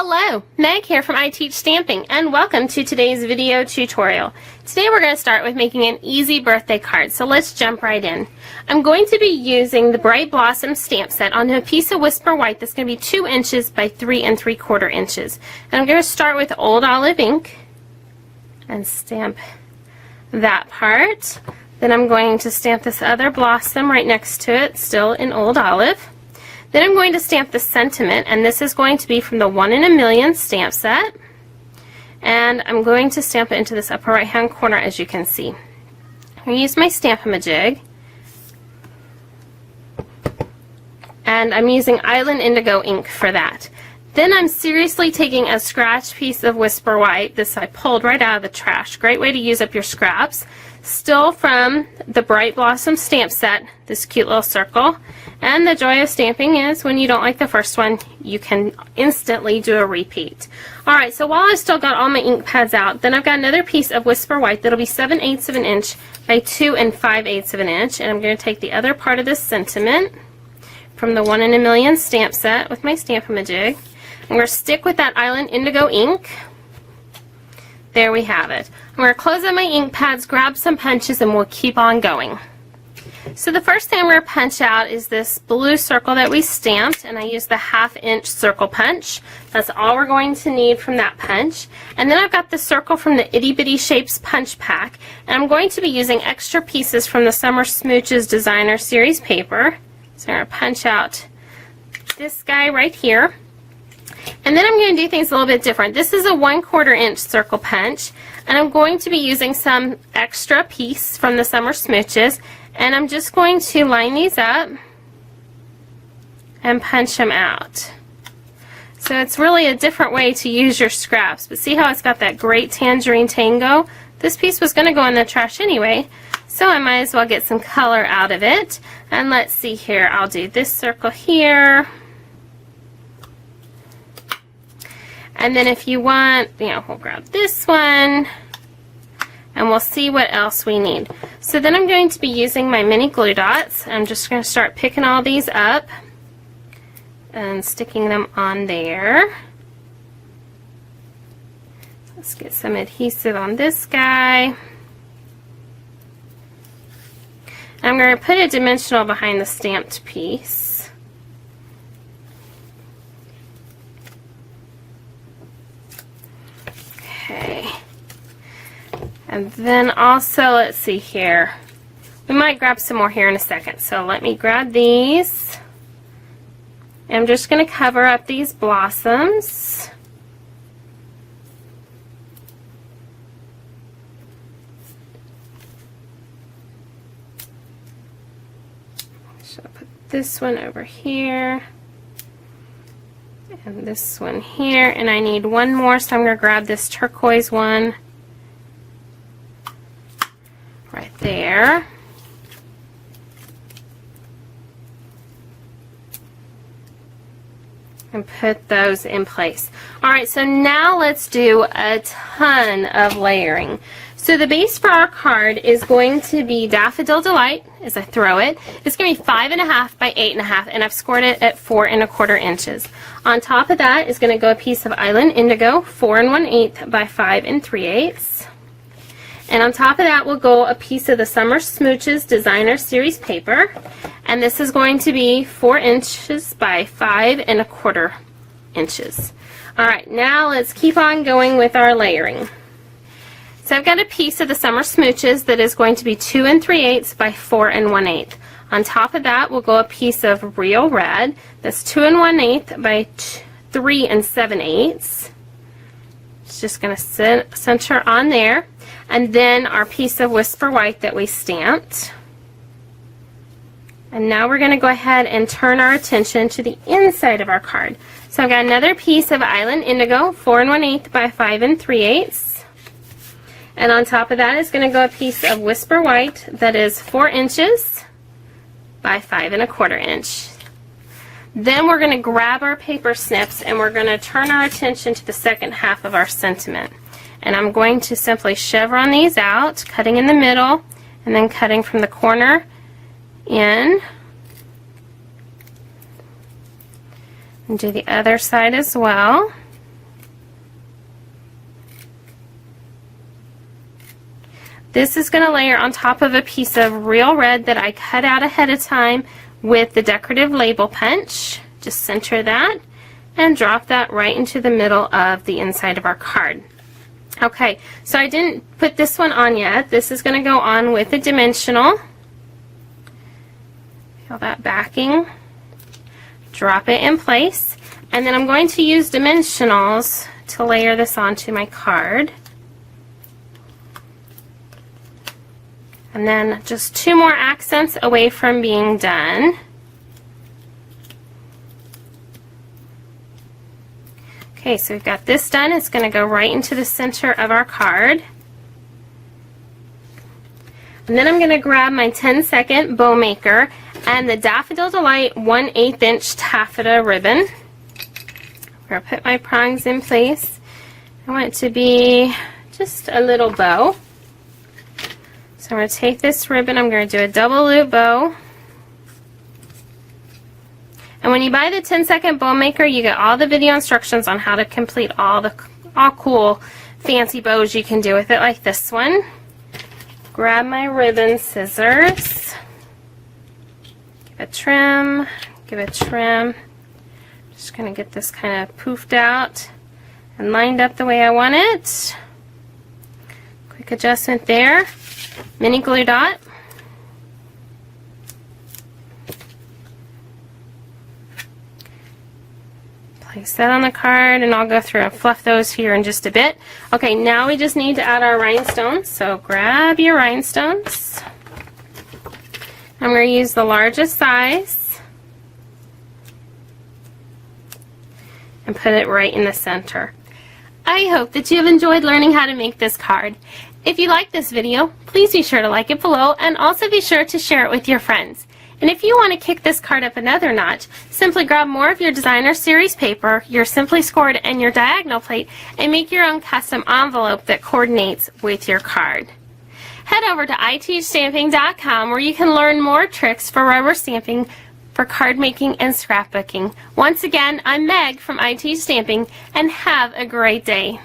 Hello, Meg here from I Teach Stamping, and welcome to today's video tutorial. Today we're going to start with making an easy birthday card, so let's jump right in. I'm going to be using the Bright Blossom stamp set on a piece of Whisper White that's going to be 2 inches by 3 3/4 inches. And I'm going to start with Old Olive ink and stamp that part. Then I'm going to stamp this other blossom right next to it, still in Old Olive. Then I'm going to stamp the sentiment, and this is going to be from the 1 in a Million stamp set. And I'm going to stamp it into this upper right hand corner, as you can see. I'm going to use my Stamp-A-Majig. And I'm using Island Indigo ink for that. Then I'm seriously taking a scratch piece of Whisper White. This I pulled right out of the trash. Great way to use up your scraps. Still from the Bright Blossom stamp set, this cute little circle. And the joy of stamping is when you don't like the first one, you can instantly do a repeat. Alright, so while I've still got all my ink pads out, then I've got another piece of Whisper White that'll be 7/8 of an inch by 2 5/8 of an inch. And I'm going to take the other part of this sentiment from the 1 in a Million stamp set with my Stamp-A-Majig. I'm going to stick with that Island Indigo ink. There we have it. I'm going to close out my ink pads, grab some punches, and we'll keep on going. So the first thing I'm going to punch out is this blue circle that we stamped, and I used the 1/2 inch circle punch. That's all we're going to need from that punch. And then I've got the circle from the Itty Bitty Shapes punch pack, and I'm going to be using extra pieces from the Summer Smooches Designer Series paper. So I'm going to punch out this guy right here. And then I'm going to do things a little bit different. This is a 1/4 inch circle punch, and I'm going to be using some extra piece from the Summer Smooches, and I'm just going to line these up and punch them out. So it's really a different way to use your scraps, but see how it's got that great tangerine tango? This piece was going to go in the trash anyway, so I might as well get some color out of it. And let's see here, I'll do this circle here. And then if you want, we'll grab this one, and we'll see what else we need. So then I'm going to be using my mini glue dots. I'm just going to start picking all these up and sticking them on there. Let's get some adhesive on this guy. I'm going to put a dimensional behind the stamped piece. Okay, and then also, let's see here, we might grab some more here in a second, so let me grab these. I'm just going to cover up these blossoms. So I'll put this one over here. And this one here, and I need one more, so I'm going to grab this turquoise one right there. And put those in place. Alright, so now let's do a ton of layering. So the base for our card is going to be Daffodil Delight, as I throw it. It's going to be 5.5 by 8.5, and I've scored it at 4 1/4 inches. On top of that is going to go a piece of Island Indigo, 4 1/8 by 5 3/8. And on top of that will go a piece of the Summer Smooches Designer Series paper, and this is going to be 4 inches by 5 1/4 inches. Alright, now let's keep on going with our layering. So I've got a piece of the Summer Smooches that is going to be 2 3/8 by 4 1/8. On top of that will go a piece of Real Red that's 2 1/8 by 3 7/8. It's just going to center on there. And then our piece of Whisper White that we stamped. And now we're going to go ahead and turn our attention to the inside of our card. So I've got another piece of Island Indigo, 4 1/8 by 5 3/8. And on top of that is going to go a piece of Whisper White that is 4 inches by 5 1/4 inch. Then we're going to grab our paper snips and we're going to turn our attention to the second half of our sentiment. And I'm going to simply chevron these out, cutting in the middle, and then cutting from the corner in. And do the other side as well. This is going to layer on top of a piece of real red that I cut out ahead of time with the decorative label punch. Just center that and drop that right into the middle of the inside of our card. Okay, so I didn't put this one on yet. This is going to go on with the dimensional. Feel that backing. Drop it in place. And then I'm going to use dimensionals to layer this onto my card. And then just 2 more accents away from being done. Okay, so we've got this done. It's going to go right into the center of our card. And then I'm going to grab my 10-second bow maker and the Daffodil Delight 1/8 inch taffeta ribbon. I'm going to put my prongs in place. I want it to be just a little bow. So I'm going to take this ribbon, I'm going to do a double loop bow. And when you buy the 10-second bow maker, you get all the video instructions on how to complete all cool fancy bows you can do with it, like this one. Grab my ribbon scissors. Give it trim, give it trim. Just going to get this kind of poofed out and lined up the way I want it. Quick adjustment there. Mini glue dot. Place that on the card, and I'll go through and fluff those here in just a bit. Okay, now we just need to add our rhinestones. So grab your rhinestones. I'm going to use the largest size and put it right in the center. I hope that you have enjoyed learning how to make this card. If you like this video, please be sure to like it below and also be sure to share it with your friends. And if you want to kick this card up another notch, simply grab more of your designer series paper, your Simply Scored, and your diagonal plate and make your own custom envelope that coordinates with your card. Head over to iteachstamping.com where you can learn more tricks for rubber stamping, for card making, and scrapbooking. Once again, I'm Meg from I Teach Stamping, and have a great day.